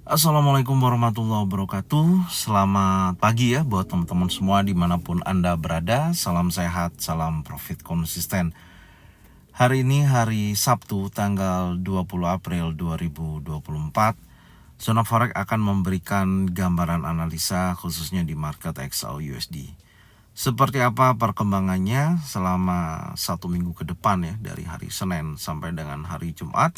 Assalamualaikum warahmatullahi wabarakatuh. Selamat pagi ya buat teman-teman semua dimanapun Anda berada. Salam sehat, salam profit konsisten. Hari ini hari Sabtu tanggal 20 April 2024. Zona Forex akan memberikan gambaran analisa khususnya di market XAU-USD. Seperti apa perkembangannya selama 1 minggu ke depan ya, dari hari Senin sampai dengan hari Jumat.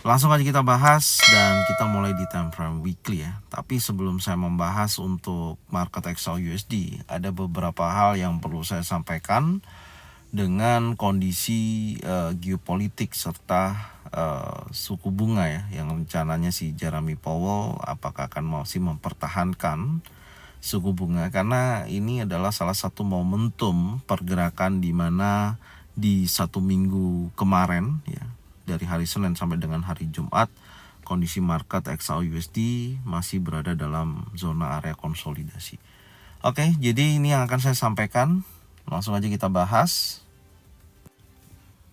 Langsung aja kita bahas dan kita mulai di time frame weekly ya. Tapi sebelum saya membahas untuk market XAU-USD, ada beberapa hal yang perlu saya sampaikan dengan kondisi geopolitik serta suku bunga ya, yang rencananya si Jeremy Powell apakah akan masih mempertahankan suku bunga, karena ini adalah salah satu momentum pergerakan di mana di 1 minggu kemarin ya, dari hari Senin sampai dengan hari Jumat, kondisi market XAU-USD masih berada dalam zona area konsolidasi. Oke, jadi ini yang akan saya sampaikan. Langsung aja kita bahas.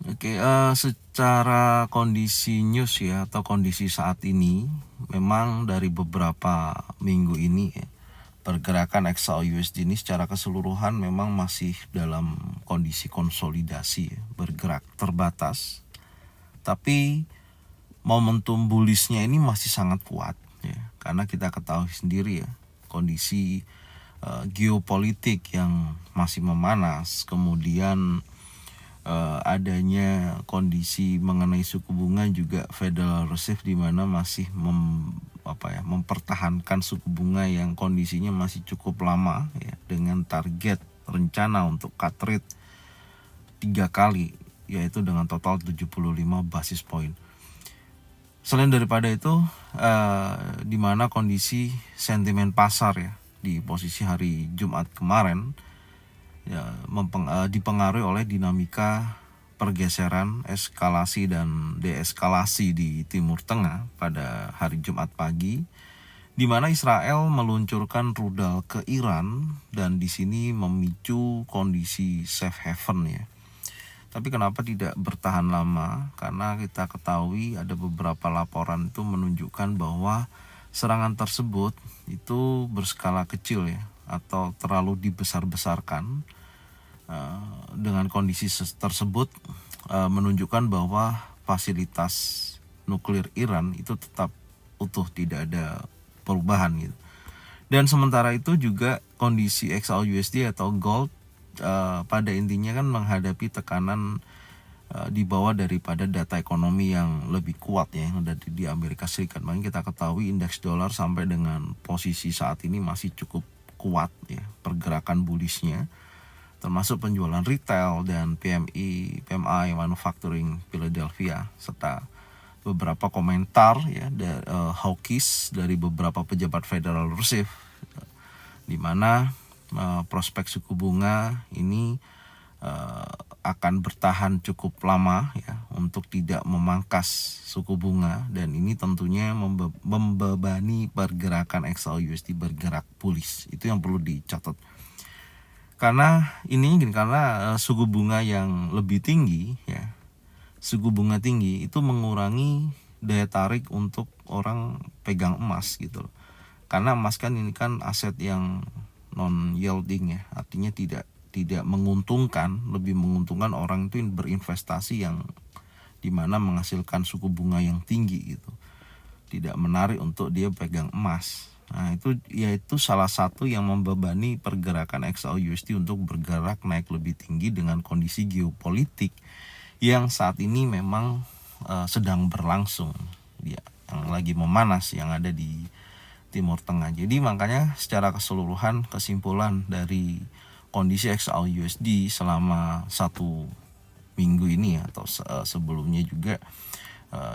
Oke, secara kondisi news ya, atau kondisi saat ini, memang dari beberapa minggu ini ya, pergerakan XAU-USD ini secara keseluruhan memang masih dalam kondisi konsolidasi ya, bergerak terbatas. Tapi momentum bullishnya ini masih sangat kuat ya, karena kita ketahui sendiri ya, kondisi geopolitik yang masih memanas, kemudian adanya kondisi mengenai suku bunga juga Federal Reserve di mana masih mempertahankan suku bunga yang kondisinya masih cukup lama ya, dengan target rencana untuk cut rate 3 kali, yaitu dengan total 75 basis point. Selain daripada itu, di mana kondisi sentimen pasar ya di posisi hari Jumat kemarin ya, dipengaruhi oleh dinamika pergeseran, eskalasi dan deeskalasi di Timur Tengah pada hari Jumat pagi, di mana Israel meluncurkan rudal ke Iran dan di sini memicu kondisi safe haven ya. Tapi kenapa tidak bertahan lama? Karena kita ketahui ada beberapa laporan itu menunjukkan bahwa serangan tersebut itu berskala kecil ya, atau terlalu dibesar-besarkan. Dengan kondisi tersebut menunjukkan bahwa fasilitas nuklir Iran itu tetap utuh, tidak ada perubahan gitu. Dan sementara itu juga kondisi XAU-USD atau gold pada intinya kan menghadapi tekanan di bawah daripada data ekonomi yang lebih kuat ya, yang ada di Amerika Serikat. Makanya kita ketahui indeks dolar sampai dengan posisi saat ini masih cukup kuat ya pergerakan bullishnya, termasuk penjualan retail dan PMI manufacturing Philadelphia, serta beberapa komentar ya hawkish dari beberapa pejabat Federal Reserve, di mana prospek suku bunga ini akan bertahan cukup lama ya untuk tidak memangkas suku bunga, dan ini tentunya membebani pergerakan XAU-USD bergerak bullish. Itu yang perlu dicatat. Karena suku bunga yang lebih tinggi ya, suku bunga tinggi itu mengurangi daya tarik untuk orang pegang emas gitu loh. Karena emas kan ini kan aset yang non yielding ya, artinya tidak menguntungkan. Lebih menguntungkan orang itu berinvestasi yang dimana menghasilkan suku bunga yang tinggi gitu, tidak menarik untuk dia pegang emas. Nah yaitu salah satu yang membebani pergerakan XAU-USD untuk bergerak naik lebih tinggi dengan kondisi geopolitik yang saat ini memang sedang berlangsung ya, yang lagi memanas, yang ada di Timur Tengah. Jadi makanya secara keseluruhan kesimpulan dari kondisi XAU-USD selama 1 minggu ini atau sebelumnya juga,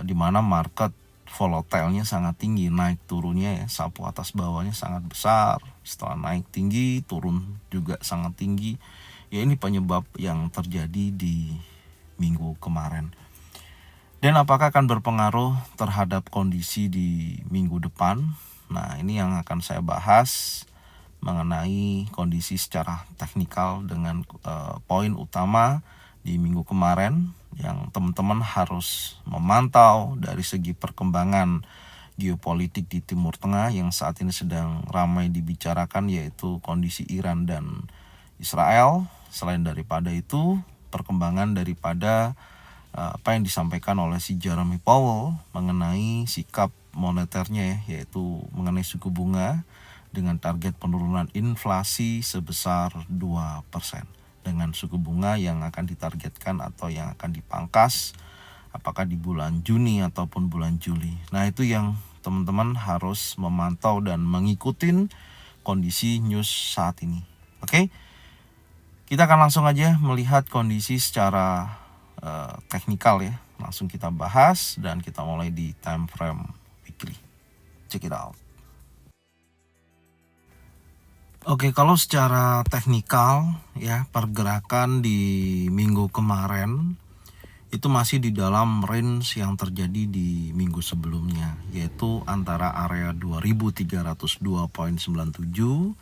di mana market volatilenya sangat tinggi, naik turunnya ya, sapu atas bawahnya sangat besar. Setelah naik tinggi, turun juga sangat tinggi. Ya ini penyebab yang terjadi di minggu kemarin. Dan apakah akan berpengaruh terhadap kondisi di minggu depan? Nah ini yang akan saya bahas mengenai kondisi secara teknikal dengan poin utama di minggu kemarin yang teman-teman harus memantau dari segi perkembangan geopolitik di Timur Tengah yang saat ini sedang ramai dibicarakan, yaitu kondisi Iran dan Israel. Selain daripada itu, perkembangan daripada apa yang disampaikan oleh si Jeremy Powell mengenai sikap moneternya ya, yaitu mengenai suku bunga dengan target penurunan inflasi sebesar 2%, dengan suku bunga yang akan ditargetkan atau yang akan dipangkas apakah di bulan Juni ataupun bulan Juli. Nah, itu yang teman-teman harus memantau dan mengikuti kondisi news saat ini. Oke, kita akan langsung aja melihat kondisi secara teknikal ya. Langsung kita bahas dan kita mulai di time frame weekly. Check it out. Oke, kalau secara teknikal ya, pergerakan di minggu kemarin itu masih di dalam range yang terjadi di minggu sebelumnya, yaitu antara area 2302.97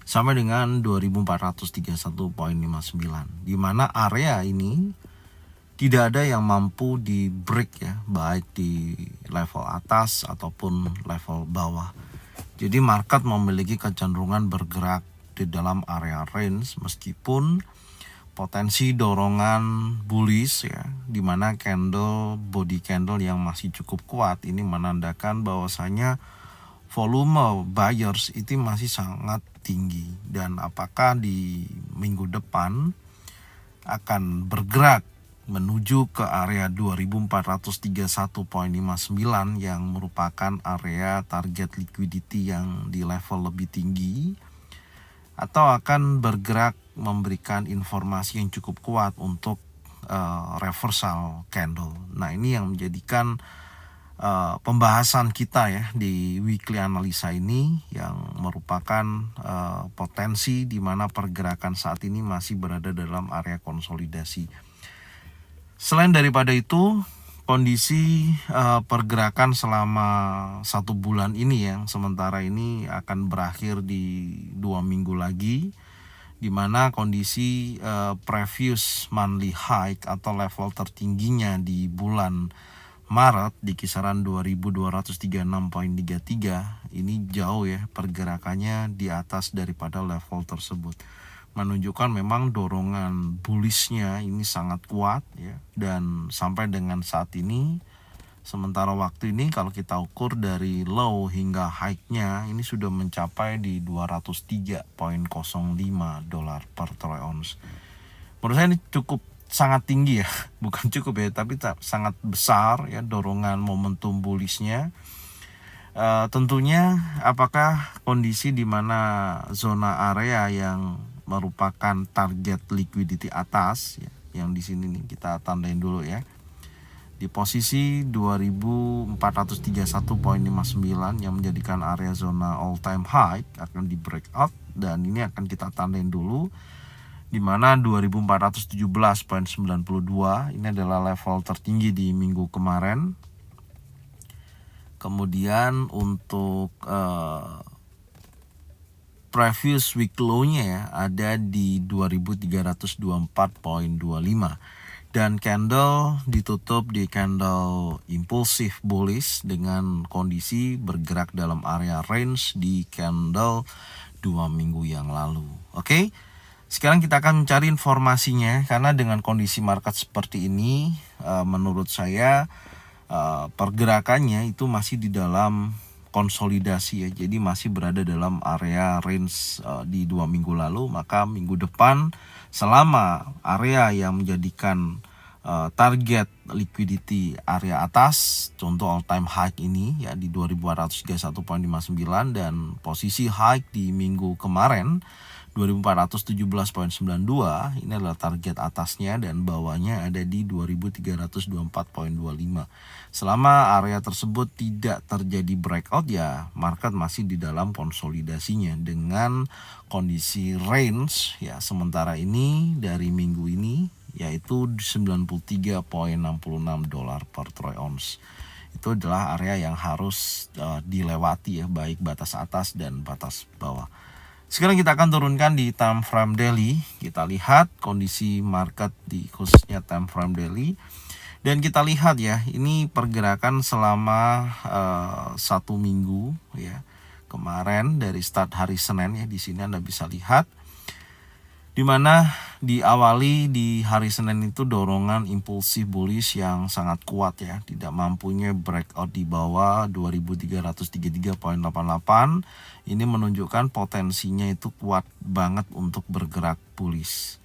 sampai dengan 2431.59, di mana area ini tidak ada yang mampu di break ya, baik di level atas ataupun level bawah. Jadi market memiliki kecenderungan bergerak di dalam area range meskipun potensi dorongan bullish ya, di mana body candle yang masih cukup kuat ini menandakan bahwasanya volume buyers itu masih sangat tinggi, dan apakah di minggu depan akan bergerak menuju ke area 2431.59 yang merupakan area target liquidity yang di level lebih tinggi, atau akan bergerak memberikan informasi yang cukup kuat untuk reversal candle. Nah, ini yang menjadikan pembahasan kita ya di weekly analisa ini, yang merupakan potensi di mana pergerakan saat ini masih berada dalam area konsolidasi. Selain daripada itu, kondisi pergerakan selama 1 bulan ini yang sementara ini akan berakhir di 2 minggu lagi, di mana kondisi previous monthly high atau level tertingginya di bulan Maret di kisaran 2236.33 ini jauh ya pergerakannya di atas daripada level tersebut, menunjukkan memang dorongan bullishnya ini sangat kuat ya. Dan sampai dengan saat ini, sementara waktu ini kalau kita ukur dari low hingga high-nya ini sudah mencapai di $203.05 per troy ounce. Menurut saya ini cukup sangat tinggi ya, bukan cukup ya, tapi sangat besar ya dorongan momentum bullishnya. Tentunya apakah kondisi di mana zona area yang merupakan target liquidity atas ya, yang di sini nih kita tandain dulu ya, di posisi 2431.59 yang menjadikan area zona all time high akan di breakout, dan ini akan kita tandain dulu di mana 2417.92 ini adalah level tertinggi di minggu kemarin. Kemudian untuk previous week low-nya ya ada di 2324.25, dan candle ditutup di candle impulsif bullish dengan kondisi bergerak dalam area range di candle 2 minggu yang lalu. Oke, sekarang kita akan mencari informasinya, karena dengan kondisi market seperti ini menurut saya pergerakannya itu masih di dalam konsolidasi ya, jadi masih berada dalam area range di 2 minggu lalu. Maka minggu depan selama area yang menjadikan target liquidity area atas, contoh all time high ini ya di 2431.59, dan posisi high di minggu kemarin 2417.92 ini adalah target atasnya, dan bawahnya ada di 2324.25. Selama area tersebut tidak terjadi breakout ya, market masih di dalam konsolidasinya dengan kondisi range ya sementara ini dari minggu ini yaitu $93.66 per troy ounce. Itu adalah area yang harus dilewati ya, baik batas atas dan batas bawah. Sekarang kita akan turunkan di time frame daily. Kita lihat kondisi market di khususnya time frame daily. Dan kita lihat ya, ini pergerakan selama 1 minggu ya. Kemarin dari start hari Senin ya, di sini Anda bisa lihat di mana diawali di hari Senin itu dorongan impulsif bullish yang sangat kuat ya, tidak mampunya breakout di bawah 2333.88. Ini menunjukkan potensinya itu kuat banget untuk bergerak bullish.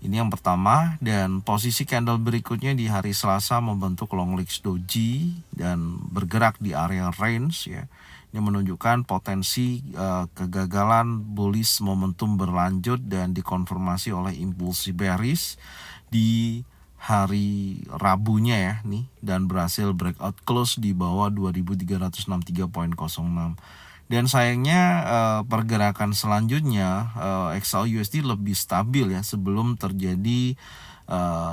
Ini yang pertama, dan posisi candle berikutnya di hari Selasa membentuk long legs doji dan bergerak di area range ya. Ini menunjukkan potensi kegagalan bullish momentum berlanjut dan dikonfirmasi oleh impulsi bearish di hari Rabunya ya nih, dan berhasil breakout close di bawah 2363.06. Dan sayangnya pergerakan selanjutnya XAU USD lebih stabil ya sebelum terjadi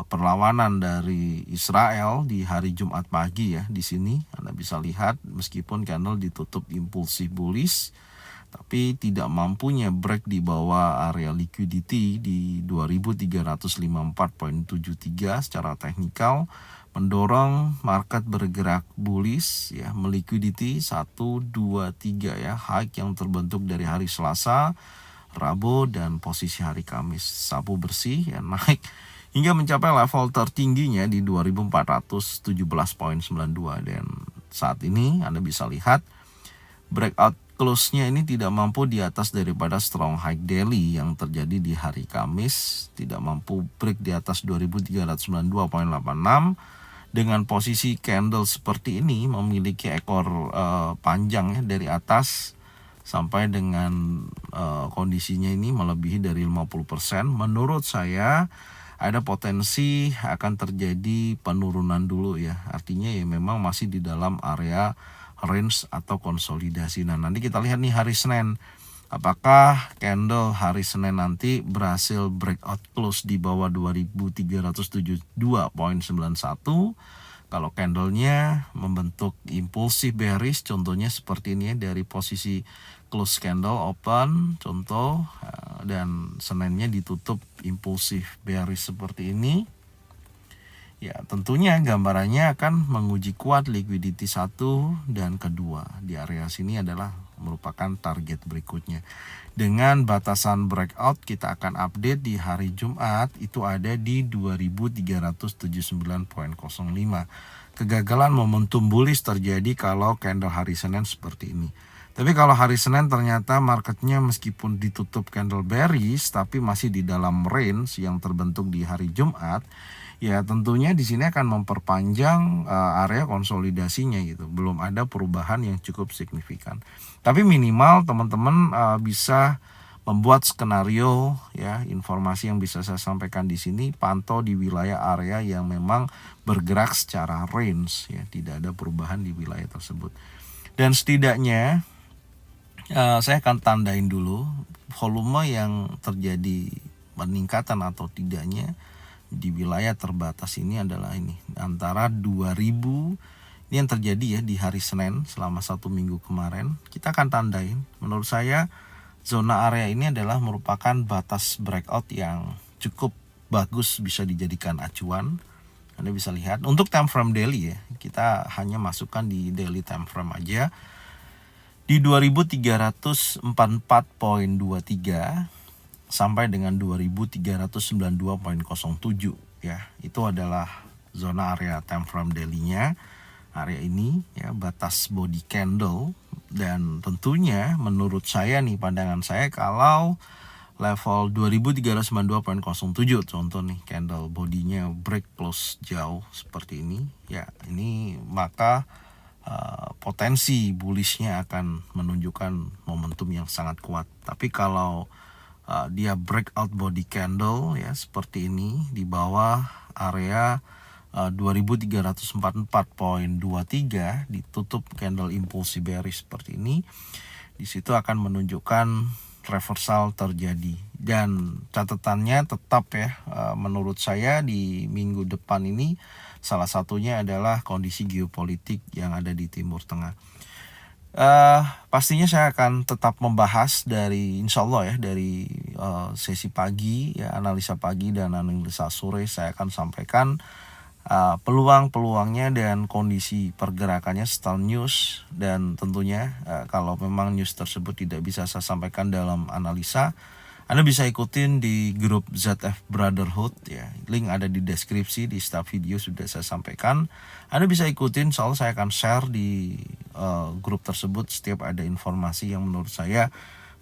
perlawanan dari Israel di hari Jumat pagi ya. Di sini Anda bisa lihat meskipun candle ditutup impulsif bullish, tapi tidak mampunya break di bawah area liquidity di 2354.73 secara teknikal, mendorong market bergerak bullish ya, meliquidity 1, 2, 3 ya, high yang terbentuk dari hari Selasa, Rabu, dan posisi hari Kamis sapu bersih ya, naik hingga mencapai level tertingginya di 2417.92. Dan saat ini Anda bisa lihat breakout close-nya ini tidak mampu di atas daripada strong high daily yang terjadi di hari Kamis, tidak mampu break di atas 2392.86. Dengan posisi candle seperti ini memiliki ekor panjang ya, dari atas sampai dengan kondisinya ini melebihi dari 50%. Menurut saya ada potensi akan terjadi penurunan dulu ya. Artinya ya memang masih di dalam area range atau konsolidasi. Nah, nanti kita lihat nih hari Senin. Apakah candle hari Senin nanti berhasil breakout close di bawah 2372.91? Kalau candlenya membentuk impulsif bearish, contohnya seperti ini ya, dari posisi close candle open contoh, dan Seninnya ditutup impulsif bearish seperti ini, ya tentunya gambarannya akan menguji kuat liquidity 1 dan kedua. Di area sini adalah merupakan target berikutnya. Dengan batasan breakout kita akan update di hari Jumat itu ada di 2379.05. Kegagalan momentum bullish terjadi kalau candle hari Senin seperti ini. Tapi kalau hari Senin ternyata marketnya meskipun ditutup candle bearish tapi masih di dalam range yang terbentuk di hari Jumat, ya tentunya di sini akan memperpanjang area konsolidasinya gitu. Belum ada perubahan yang cukup signifikan. Tapi minimal teman-teman bisa membuat skenario ya, informasi yang bisa saya sampaikan di sini, pantau di wilayah area yang memang bergerak secara range ya, tidak ada perubahan di wilayah tersebut. Dan setidaknya saya akan tandain dulu volume yang terjadi peningkatan atau tidaknya di wilayah terbatas ini adalah ini antara 2000, ini yang terjadi ya di hari Senin selama 1 minggu kemarin. Kita akan tandain, menurut saya zona area ini adalah merupakan batas breakout yang cukup bagus, bisa dijadikan acuan. Anda bisa lihat untuk time frame daily ya, kita hanya masukkan di daily time frame aja di 2344.23 sampai dengan 2392.07 ya. Itu adalah zona area time frame daily-nya. Area ini ya batas body candle, dan tentunya menurut saya nih, pandangan saya, kalau level 2392.07 contoh nih candle bodinya break close jauh seperti ini ya, ini maka potensi bullishnya akan menunjukkan momentum yang sangat kuat. Tapi kalau dia breakout body candle ya seperti ini di bawah area 2344.23, ditutup candle impulsi bearish seperti ini, di situ akan menunjukkan reversal terjadi. Dan catatannya tetap ya, menurut saya di minggu depan ini salah satunya adalah kondisi geopolitik yang ada di Timur Tengah. Pastinya saya akan tetap membahas dari, insya Allah ya, dari sesi pagi ya, analisa pagi dan analisa sore saya akan sampaikan peluang-peluangnya dan kondisi pergerakannya setelah news. Dan tentunya kalau memang news tersebut tidak bisa saya sampaikan dalam analisa, Anda bisa ikutin di grup ZF Brotherhood ya. Link ada di deskripsi, di setiap video sudah saya sampaikan. Anda bisa ikutin, soalnya saya akan share di grup tersebut setiap ada informasi yang menurut saya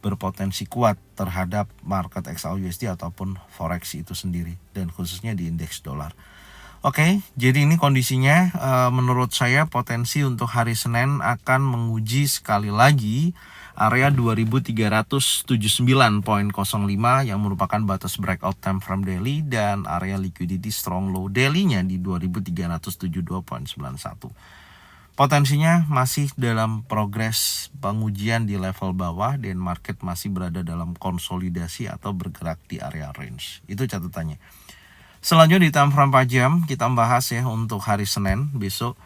berpotensi kuat terhadap market XAUUSD ataupun forex itu sendiri, dan khususnya di indeks dolar. Oke, jadi ini kondisinya menurut saya potensi untuk hari Senin akan menguji sekali lagi area 2379.05 yang merupakan batas breakout time frame daily dan area liquidity strong low daily-nya di 2372.91. Potensinya masih dalam progres pengujian di level bawah dan market masih berada dalam konsolidasi atau bergerak di area range. Itu catatannya. Selanjutnya di time frame 4 jam kita bahas ya untuk hari Senin besok.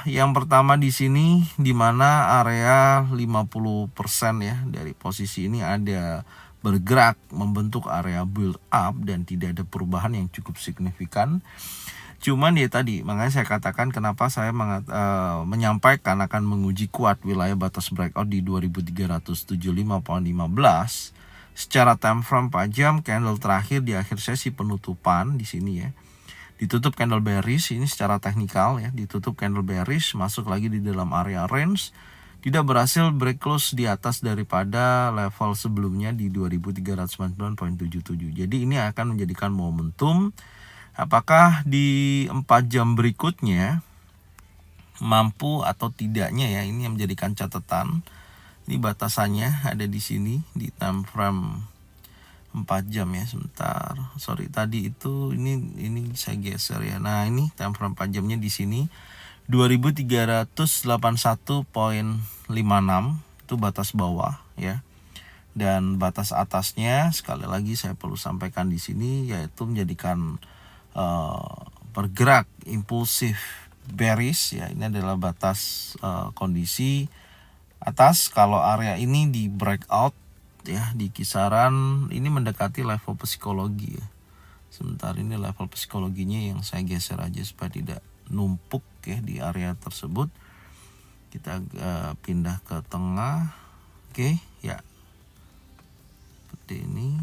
Yang pertama di sini di mana area 50% ya dari posisi ini ada bergerak membentuk area build up dan tidak ada perubahan yang cukup signifikan. Cuman ya tadi makanya saya katakan kenapa saya menyampaikan akan menguji kuat wilayah batas breakout di 2375.15. Secara time frame 4 jam candle terakhir di akhir sesi penutupan di sini ya. Ditutup candle bearish, ini secara teknikal ya, ditutup candle bearish, masuk lagi di dalam area range, tidak berhasil break close di atas daripada level sebelumnya di 2399.77. Jadi ini akan menjadikan momentum apakah di 4 jam berikutnya mampu atau tidaknya ya, ini yang menjadikan catatan. Ini batasannya ada di sini di time frame 4 jam ya, sebentar. Sorry tadi itu ini saya geser ya. Nah, ini time frame 4 jamnya di sini 2381.56 itu batas bawah ya. Dan batas atasnya sekali lagi saya perlu sampaikan di sini yaitu menjadikan bergerak impulsif bearish ya. Ini adalah batas kondisi atas. Kalau area ini di breakout ya di kisaran ini mendekati level psikologi ya. Sebentar, ini level psikologinya yang saya geser aja supaya tidak numpuk ya di area tersebut. Kita pindah ke tengah. Oke ya, seperti ini.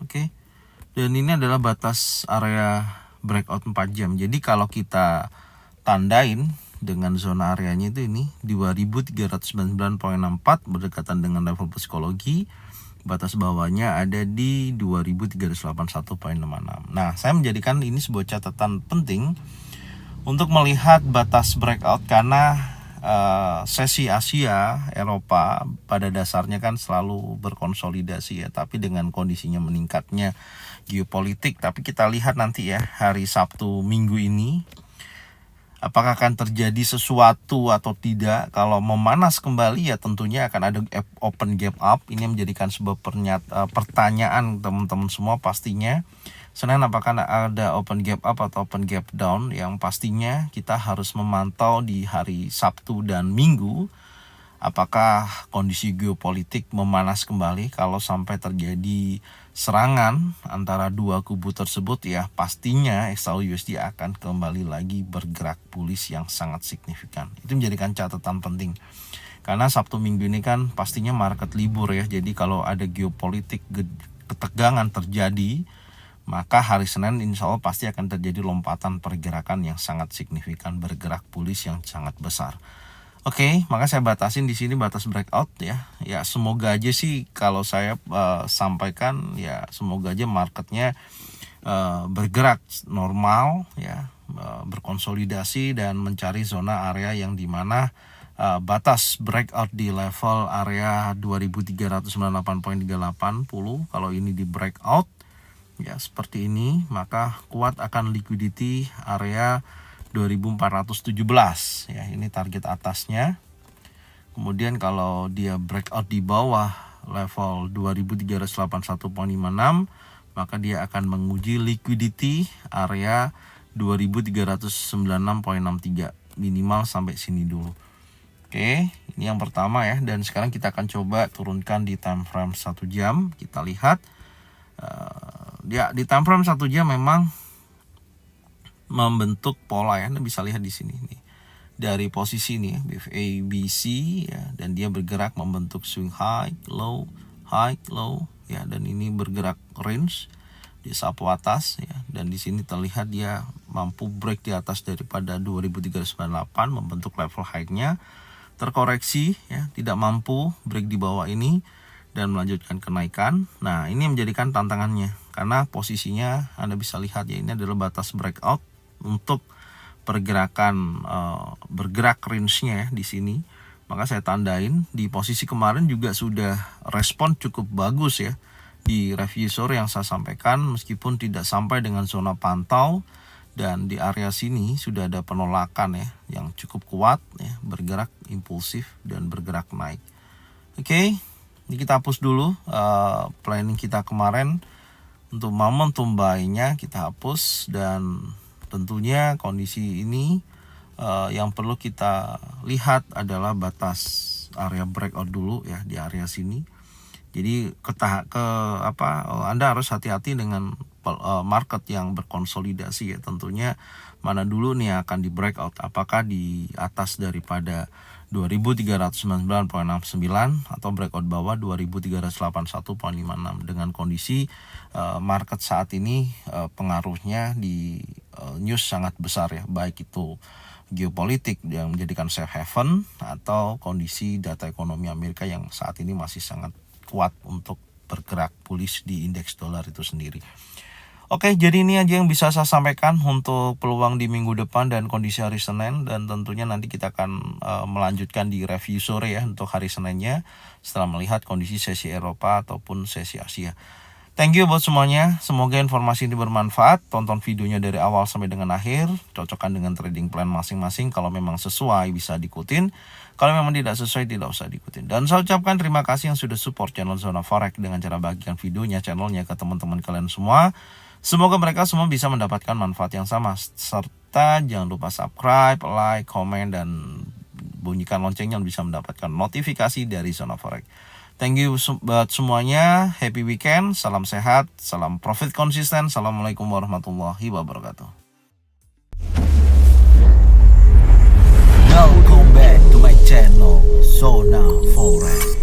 Oke. Dan ini adalah batas area breakout 4 jam. Jadi kalau kita tandain dengan zona areanya itu ini 2399.64 berdekatan dengan level psikologi. Batas bawahnya ada di 2381.66. Nah, saya menjadikan ini sebuah catatan penting untuk melihat batas breakout karena sesi Asia, Eropa pada dasarnya kan selalu berkonsolidasi ya, tapi dengan kondisinya meningkatnya geopolitik. Tapi kita lihat nanti ya hari Sabtu Minggu ini apakah akan terjadi sesuatu atau tidak. Kalau memanas kembali ya tentunya akan ada open gap up. Ini menjadikan sebuah pertanyaan teman-teman semua pastinya. Senin apakah ada open gap up atau open gap down, yang pastinya kita harus memantau di hari Sabtu dan Minggu apakah kondisi geopolitik memanas kembali. Kalau sampai terjadi serangan antara dua kubu tersebut ya pastinya XAUUSD akan kembali lagi bergerak bullish yang sangat signifikan. Itu menjadikan catatan penting karena Sabtu Minggu ini kan pastinya market libur ya. Jadi kalau ada geopolitik ketegangan terjadi, maka hari Senin insya Allah pasti akan terjadi lompatan pergerakan yang sangat signifikan, bergerak bullish yang sangat besar. Oke, maka saya batasin di sini batas breakout ya. Ya semoga aja sih kalau saya sampaikan ya semoga aja marketnya bergerak normal ya, berkonsolidasi dan mencari zona area yang dimana batas breakout di level area 2398.380. Kalau ini di breakout ya seperti ini, maka kuat akan liquidity area 2417 ya, ini target atasnya. Kemudian kalau dia breakout di bawah level 2381.56, maka dia akan menguji liquidity area 2396.63 minimal sampai sini dulu. Oke, Ini yang pertama ya. Dan sekarang kita akan coba turunkan di time frame 1 jam. Kita lihat ya di time frame 1 jam memang membentuk pola ya. Anda bisa lihat di sini nih. Dari posisi ini ya, ABC ya, dan dia bergerak membentuk swing high, low ya, dan ini bergerak range di sapu atas ya, dan di sini terlihat dia mampu break di atas daripada 2398 membentuk level high-nya, terkoreksi ya, tidak mampu break di bawah ini dan melanjutkan kenaikan. Nah, ini menjadikan tantangannya karena posisinya Anda bisa lihat ya, ini adalah batas breakout untuk pergerakan bergerak range-nya ya di sini. Maka saya tandain di posisi kemarin juga sudah respon cukup bagus ya di review sore yang saya sampaikan, meskipun tidak sampai dengan zona pantau, dan di area sini sudah ada penolakan ya yang cukup kuat ya, bergerak impulsif dan bergerak naik. Oke, ini kita hapus dulu planning kita kemarin untuk momentum buy-nya kita hapus, dan tentunya kondisi ini yang perlu kita lihat adalah batas area breakout dulu ya di area sini. Jadi Anda harus hati-hati dengan market yang berkonsolidasi ya, tentunya mana dulu nih akan di breakout, apakah di atas daripada 2399.69 atau breakout bawah 2381.56. Dengan kondisi market saat ini pengaruhnya di news sangat besar ya, baik itu geopolitik yang menjadikan safe haven atau kondisi data ekonomi Amerika yang saat ini masih sangat kuat untuk bergerak bullish di indeks dolar itu sendiri. Oke, jadi ini aja yang bisa saya sampaikan untuk peluang di minggu depan dan kondisi hari Senin, dan tentunya nanti kita akan melanjutkan di review sore ya untuk hari Seninnya setelah melihat kondisi sesi Eropa ataupun sesi Asia. Thank you buat semuanya, semoga informasi ini bermanfaat. Tonton videonya dari awal sampai dengan akhir, cocokkan dengan trading plan masing-masing. Kalau memang sesuai bisa diikutin, kalau memang tidak sesuai tidak usah diikutin. Dan saya ucapkan terima kasih yang sudah support channel Zona Forex dengan cara bagikan videonya, channelnya ke teman-teman kalian semua. Semoga mereka semua bisa mendapatkan manfaat yang sama. Serta jangan lupa subscribe, like, komen, dan bunyikan loncengnya bisa mendapatkan notifikasi dari Zona Forex. Thank you buat semuanya. Happy weekend. Salam sehat. Salam profit konsisten. Assalamualaikum warahmatullahi wabarakatuh. Welcome back to my channel Zona Forex.